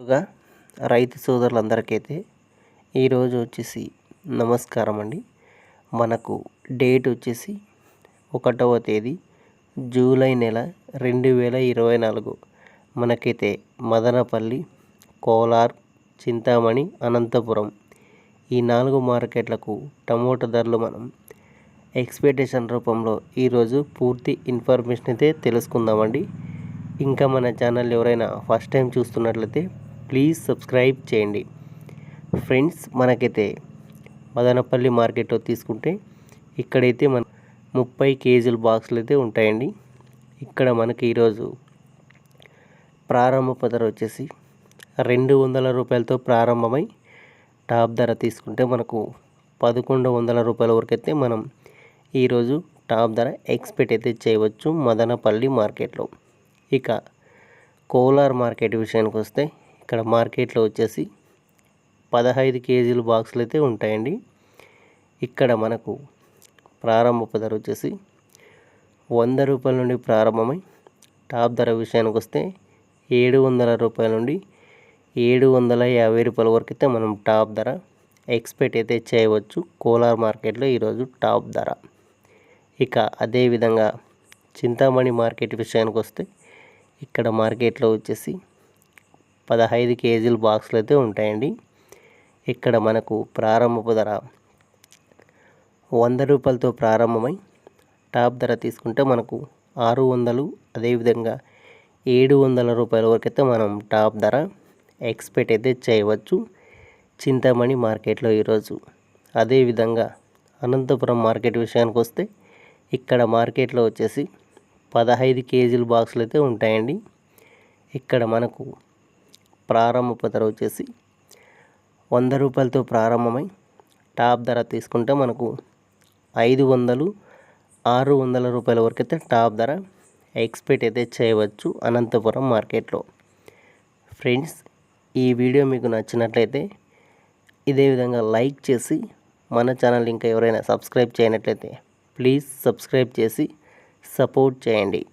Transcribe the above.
ముందుగా రైతు సోదరులందరికైతే ఈరోజు వచ్చేసి నమస్కారం అండి. మనకు డేట్ వచ్చేసి 1వ తేదీ జూలై నెల 2024. మనకైతే మదనపల్లి, కోలార్, చింతామణి, అనంతపురం ఈ 4 మార్కెట్లకు టమోటా ధరలు మనం ఎక్స్పెక్టేషన్ రూపంలో ఈరోజు పూర్తి ఇన్ఫర్మేషన్ అయితే తెలుసుకుందామండి. ఇంకా మన ఛానల్ ఎవరైనా ఫస్ట్ టైం చూస్తున్నట్లయితే ప్లీజ్ సబ్స్క్రైబ్ చేయండి. ఫ్రెండ్స్, మనకైతే మదనపల్లి మార్కెట్లో తీసుకుంటే ఇక్కడైతే మన 30 కేజీల బాక్సులు అయితే ఉంటాయండి. ఇక్కడ మనకి ఈరోజు ప్రారంభ ధర వచ్చేసి 200 రూపాయలతో ప్రారంభమై టాప్ ధర తీసుకుంటే మనకు 1100 రూపాయల వరకు అయితే మనం ఈరోజు టాప్ ధర ఎక్స్పెక్ట్ అయితే చేయవచ్చు మదనపల్లి మార్కెట్లో. ఇక కోలార్ మార్కెట్ విషయానికి వస్తే ఇక్కడ మార్కెట్లో వచ్చేసి 15 కేజీల బాక్సులు అయితే ఉంటాయండి. ఇక్కడ మనకు ప్రారంభ ధర వచ్చేసి 100 రూపాయల నుండి ప్రారంభమై టాప్ ధర విషయానికి వస్తే 700 రూపాయల నుండి 750 రూపాయల వరకు అయితే మనం టాప్ ధర ఎక్స్పెక్ట్ అయితే చేయవచ్చు కోలార్ మార్కెట్లో ఈరోజు టాప్ ధర. ఇక అదేవిధంగా చింతామణి మార్కెట్ విషయానికి వస్తే ఇక్కడ మార్కెట్లో వచ్చేసి 15 కేజీల బాక్సులు అయితే ఉంటాయండి. ఇక్కడ మనకు ప్రారంభ ధర 100 రూపాయలతో ప్రారంభమై టాప్ ధర తీసుకుంటే మనకు 600, అదేవిధంగా 700 రూపాయల వరకు అయితే మనం టాప్ ధర ఎక్స్పెక్ట్ అయితే చేయవచ్చు చింతామణి మార్కెట్లో ఈరోజు. అదేవిధంగా అనంతపురం మార్కెట్ విషయానికి వస్తే ఇక్కడ మార్కెట్లో వచ్చేసి 15 కేజీల బాక్సులు అయితే ఉంటాయండి. ఇక్కడ మనకు ప్రారంభ ధర వచ్చేసి 100 రూపాయలతో ప్రారంభమై టాప్ ధర తీసుకుంటే మనకు 500, 600 రూపాయల వరకు అయితే టాప్ ధర ఎక్స్పెక్ట్ అయితే చేయవచ్చు అనంతపురం మార్కెట్లో. ఫ్రెండ్స్, ఈ వీడియో మీకు నచ్చినట్లయితే ఇదే విధంగా లైక్ చేసి మన ఛానల్ ఇంకా ఎవరైనా సబ్స్క్రైబ్ చేయనట్లయితే ప్లీజ్ సబ్స్క్రైబ్ చేసి సపోర్ట్ చేయండి.